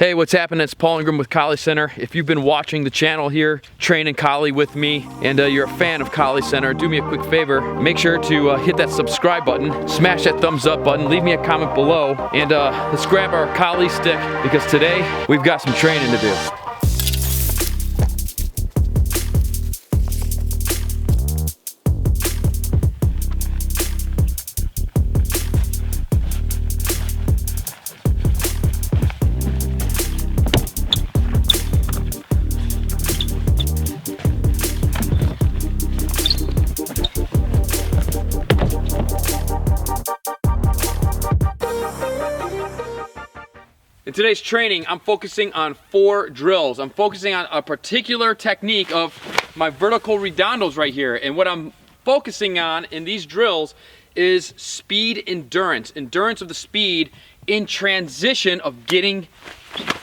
Hey, what's happening? It's Paul Ingram with Collie Center. If you've been watching the channel here, training Collie with me, and you're a fan of Collie Center, do me a quick favor. Make sure to hit that subscribe button, smash that thumbs up button, leave me a comment below, and let's grab our Collie stick because today we've got some training to do. In today's training, I'm focusing on 4 drills. I'm focusing on a particular technique of my vertical redondos right here. And what I'm focusing on in these drills is speed endurance. Endurance of the speed in transition of getting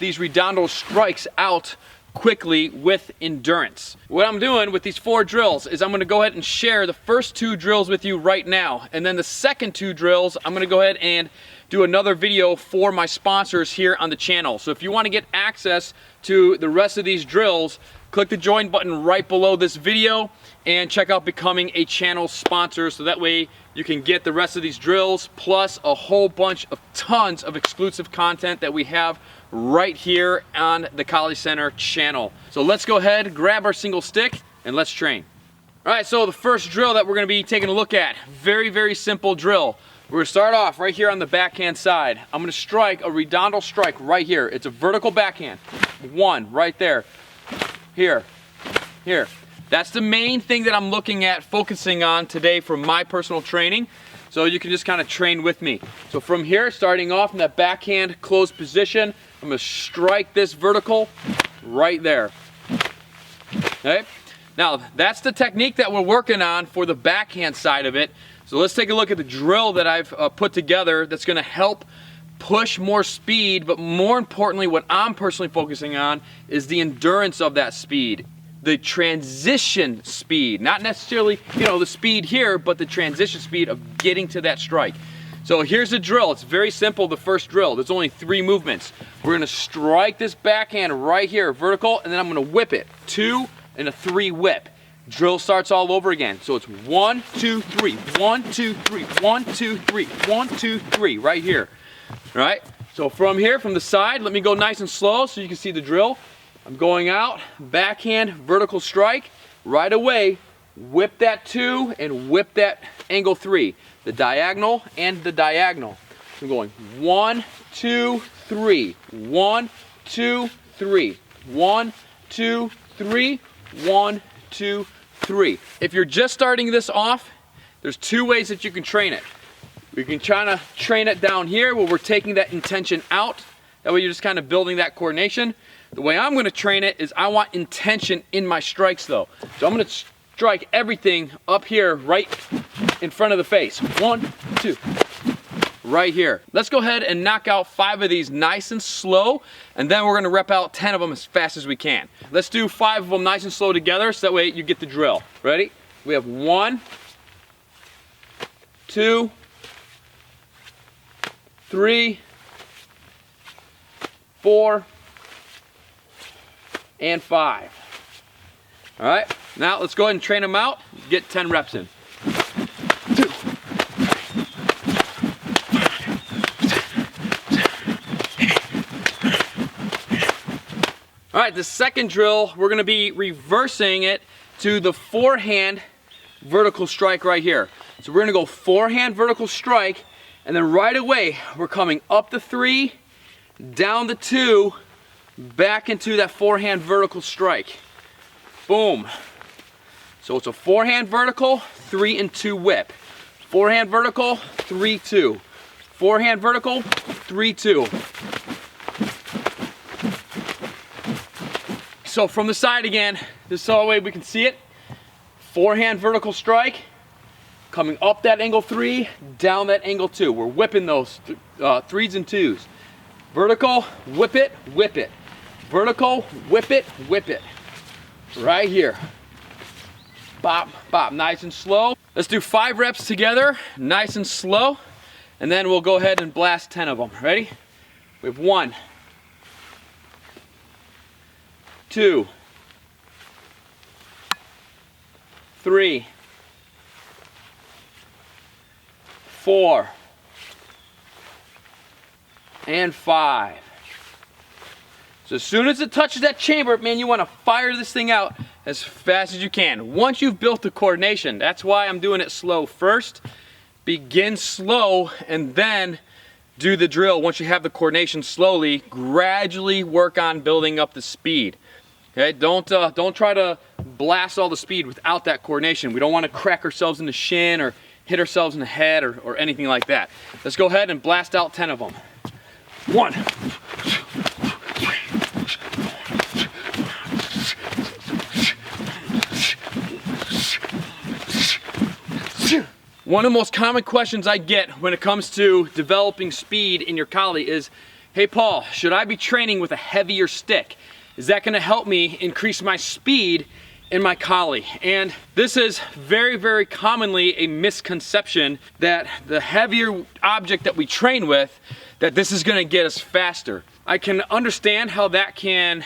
these redondo strikes out quickly with endurance. What I'm doing with these 4 drills is I'm going to go ahead and share the first 2 drills with you right now. And then the second 2 drills, I'm going to go ahead and do another video for my sponsors here on the channel. So if you want to get access to the rest of these drills, click the join button right below this video and check out becoming a channel sponsor, so that way you can get the rest of these drills plus a whole bunch of tons of exclusive content that we have right here on the Collie Center channel. So let's go ahead, grab our single stick, and let's train. All right, so the first drill that we're going to be taking a look at, very simple drill. We're going to start off right here on the backhand side. I'm going to strike a redondo strike right here. It's a vertical backhand. 1 right there. Here. That's the main thing that I'm looking at focusing on today for my personal training. So you can just kind of train with me. So from here, starting off in that backhand closed position, I'm going to strike this vertical right there. Okay? Now, that's the technique that we're working on for the backhand side of it. So let's take a look at the drill that I've put together that's going to help push more speed, but more importantly, what I'm personally focusing on is the endurance of that speed. The transition speed, not necessarily, the speed here, but the transition speed of getting to that strike. So here's the drill. It's very simple, the first drill. There's only 3 movements. We're going to strike this backhand right here, vertical, and then I'm going to whip it. 2 and a 3 whip. Drill starts all over again. So it's 1, 2, 3, 1, 2, 3, 1, 2, 3, 1, 2, 3, right here. All right? So from here, from the side, let me go nice and slow so you can see the drill. I'm going out, backhand, vertical strike, right away, whip that 2 and whip that angle 3. The diagonal and the diagonal. I'm going 1, 2, 3, 1, 2, 3, 1, 2, 3, 1, 2, 3. If you're just starting this off, there's 2 ways that you can train it. We can try to train it down here where we're taking that intention out. That way you're just kind of building that coordination. The way I'm going to train it is I want intention in my strikes though. So I'm going to strike everything up here right in front of the face. 1, 2. Right here. Let's go ahead and knock out 5 of these nice and slow, and then we're going to rep out 10 of them as fast as we can. Let's do 5 of them nice and slow together so that way you get the drill. Ready? We have 1, 2, 3, 4, and 5. All right, now let's go ahead and train them out, get 10 reps in. 2. All right, the second drill, we're going to be reversing it to the forehand vertical strike right here. So we're going to go forehand vertical strike, and then right away, we're coming up the 3, down the 2, back into that forehand vertical strike. Boom. So it's a forehand vertical, 3 and 2 whip. Forehand vertical, 3, 2. Forehand vertical, 3, 2. So from the side again, this is the way we can see it. Forehand vertical strike, coming up that angle 3, down that angle 2. We're whipping those 3s and 2s. Vertical, whip it, whip it. Vertical, whip it, whip it. Right here. Bop, bop, nice and slow. Let's do 5 reps together, nice and slow. And then we'll go ahead and blast 10 of them. Ready? We have 1, 2, 3, 4, and 5. So as soon as it touches that chamber, man, you want to fire this thing out as fast as you can. Once you've built the coordination, that's why I'm doing it slow first. Begin slow and then do the drill. Once you have the coordination, slowly, gradually work on building up the speed. Okay, don't try to blast all the speed without that coordination. We don't want to crack ourselves in the shin or hit ourselves in the head or anything like that. Let's go ahead and blast out 10 of them. 1. One of the most common questions I get when it comes to developing speed in your collie is, hey Paul, should I be training with a heavier stick? Is that going to help me increase my speed in my collie? And this is very, very commonly a misconception that the heavier object that we train with, that this is going to get us faster. I can understand how that can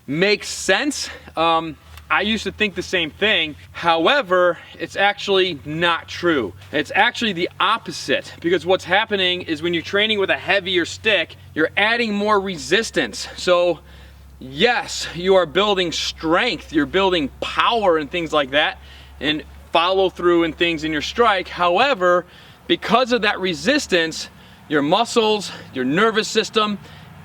make sense. I used to think the same thing. However, it's actually not true. It's actually the opposite, because what's happening is when you're training with a heavier stick, you're adding more resistance. So yes, you are building strength, you're building power and things like that, and follow through and things in your strike. However, because of that resistance, your muscles, your nervous system,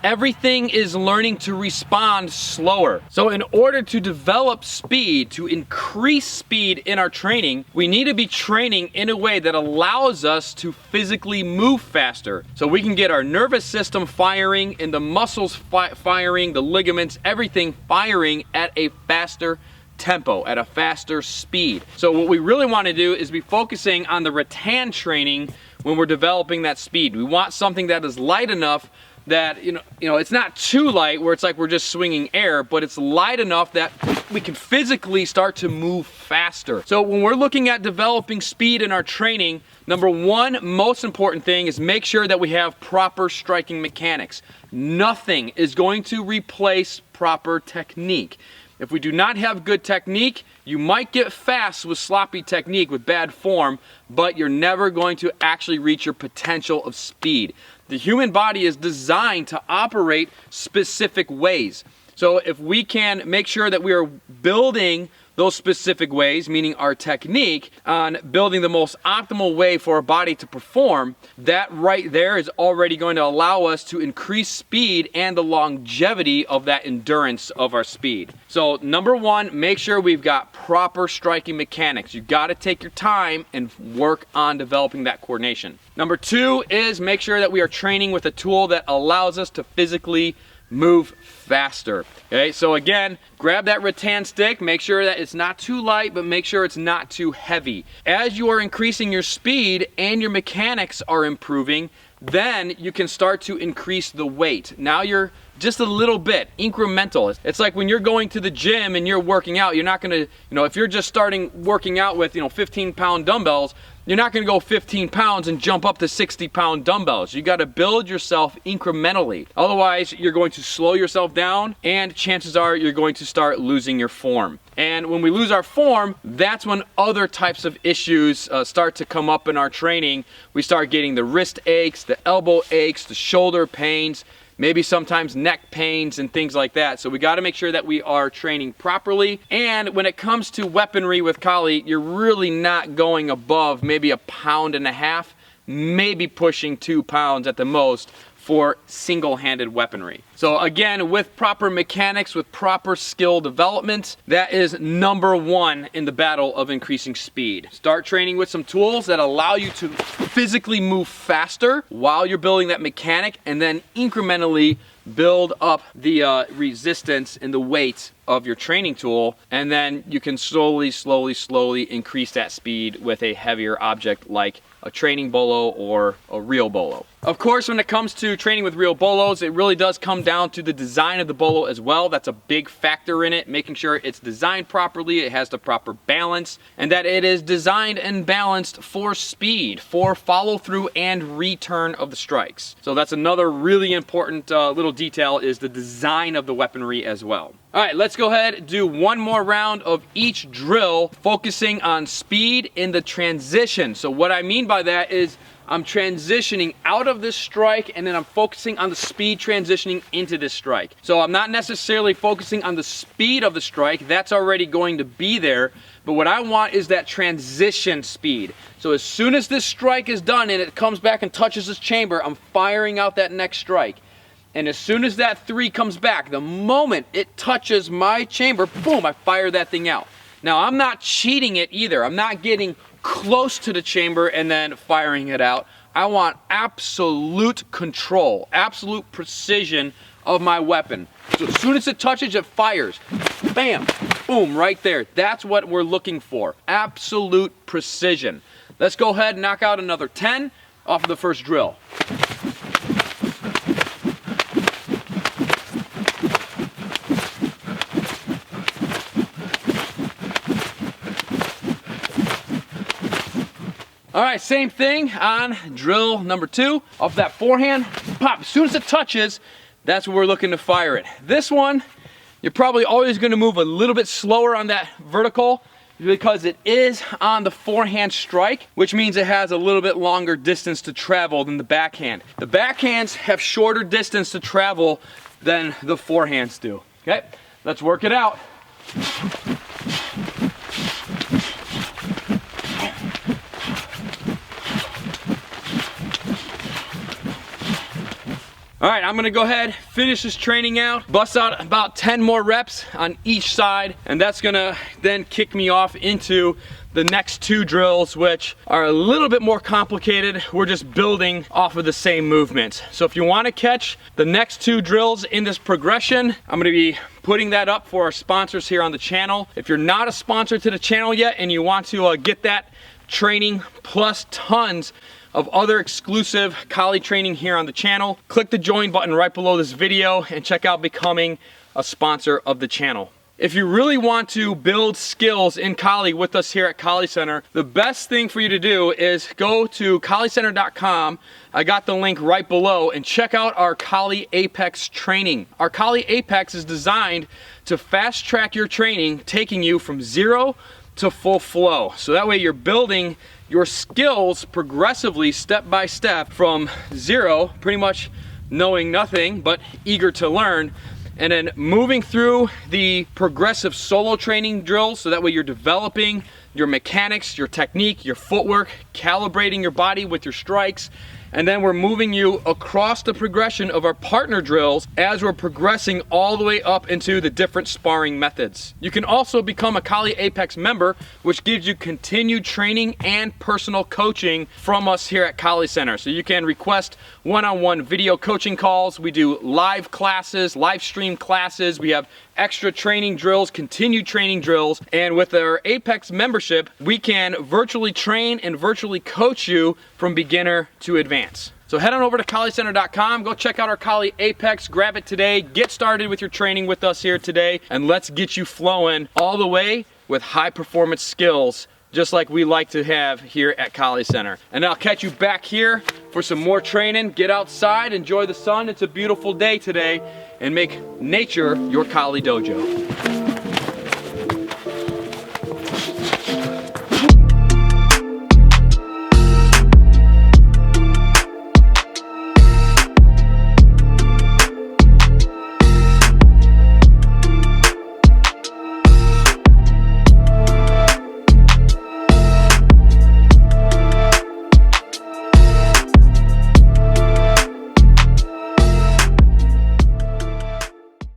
everything is learning to respond slower. So in order to develop speed, to increase speed in our training, we need to be training in a way that allows us to physically move faster. So we can get our nervous system firing and the muscles firing, the ligaments, everything firing at a faster tempo, at a faster speed. So what we really want to do is be focusing on the rattan training when we're developing that speed. We want something that is light enough that, you know, it's not too light where it's like we're just swinging air, but it's light enough that we can physically start to move faster. So when we're looking at developing speed in our training, number one most important thing is make sure that we have proper striking mechanics. Nothing is going to replace proper technique. If we do not have good technique, you might get fast with sloppy technique, with bad form, but you're never going to actually reach your potential of speed. The human body is designed to operate specific ways. So if we can make sure that we are building those specific ways, meaning our technique, on building the most optimal way for our body to perform, that right there is already going to allow us to increase speed and the longevity of that endurance of our speed. So number one, make sure we've got proper striking mechanics. You've got to take your time and work on developing that coordination. Number two is make sure that we are training with a tool that allows us to physically move faster. Okay, so again, grab that rattan stick, make sure that it's not too light, but make sure it's not too heavy. As you are increasing your speed and your mechanics are improving, then you can start to increase the weight. Now you're just a little bit incremental. It's like when you're going to the gym and you're working out, you're not gonna, if you're just starting working out with 15-pound dumbbells, you're not gonna go 15 pounds and jump up to 60-pound dumbbells. You gotta build yourself incrementally. Otherwise, you're going to slow yourself down and chances are you're going to start losing your form. And when we lose our form, that's when other types of issues start to come up in our training. We start getting the wrist aches, the elbow aches, the shoulder pains, maybe sometimes neck pains and things like that. So we got to make sure that we are training properly. And when it comes to weaponry with collie, you're really not going above maybe 1.5 pounds, maybe pushing 2 pounds at the most for single-handed weaponry. So again, with proper mechanics, with proper skill development, that is number one in the battle of increasing speed. Start training with some tools that allow you to physically move faster while you're building that mechanic, and then incrementally build up the resistance and the weight of your training tool, and then you can slowly increase that speed with a heavier object like a training bolo or a real bolo. Of course, when it comes to training with real bolos, it really does come down to the design of the bolo as well. That's a big factor in it, making sure it's designed properly, it has the proper balance, and that it is designed and balanced for speed, for follow through and return of the strikes. So that's another really important little detail, is the design of the weaponry as well. All right, let's go ahead and do one more round of each drill, focusing on speed in the transition. So what I mean by that is I'm transitioning out of this strike and then I'm focusing on the speed transitioning into this strike. So I'm not necessarily focusing on the speed of the strike, that's already going to be there, but what I want is that transition speed. So as soon as this strike is done and it comes back and touches this chamber, I'm firing out that next strike. And as soon as that 3 comes back, the moment it touches my chamber, boom, I fire that thing out. Now I'm not cheating it either. I'm not getting close to the chamber and then firing it out. I want absolute control, absolute precision of my weapon. So as soon as it touches, it fires. Bam, boom, right there. That's what we're looking for, absolute precision. Let's go ahead and knock out another 10 off of the first drill. All right, same thing on drill number 2. Off that forehand, pop. As soon as it touches, that's where we're looking to fire it. This one, you're probably always gonna move a little bit slower on that vertical because it is on the forehand strike, which means it has a little bit longer distance to travel than the backhand. The backhands have shorter distance to travel than the forehands do. Okay, let's work it out. All right, I'm gonna go ahead, finish this training out, bust out about 10 more reps on each side, and that's gonna then kick me off into the next 2 drills, which are a little bit more complicated. We're just building off of the same movements. So if you wanna catch the next 2 drills in this progression, I'm gonna be putting that up for our sponsors here on the channel. If you're not a sponsor to the channel yet and you want to get that training plus tons of other exclusive Kali training here on the channel, click the join button right below this video and check out becoming a sponsor of the channel. If you really want to build skills in Kali with us here at Kali Center, the best thing for you to do is go to KaliCenter.com. I got the link right below, and check out our Kali Apex training. Our Kali Apex is designed to fast track your training, taking you from 0 to full flow. So that way you're building your skills progressively, step by step, from 0, pretty much knowing nothing but eager to learn, and then moving through the progressive solo training drills, so that way you're developing your mechanics, your technique, your footwork, calibrating your body with your strikes, and then we're moving you across the progression of our partner drills as we're progressing all the way up into the different sparring methods. You can also become a Kali Apex member, which gives you continued training and personal coaching from us here at Kali Center. So you can request one-on-one video coaching calls. We do live classes, live stream classes. We have extra training drills, continued training drills, and with our Apex membership, we can virtually train and virtually coach you from beginner to advanced. So head on over to KaliCenter.com, go check out our Kali Apex, grab it today, get started with your training with us here today, and let's get you flowing all the way with high performance skills, just like we like to have here at Kali Center. And I'll catch you back here for some more training. Get outside, enjoy the sun. It's a beautiful day today, and make nature your Kali dojo.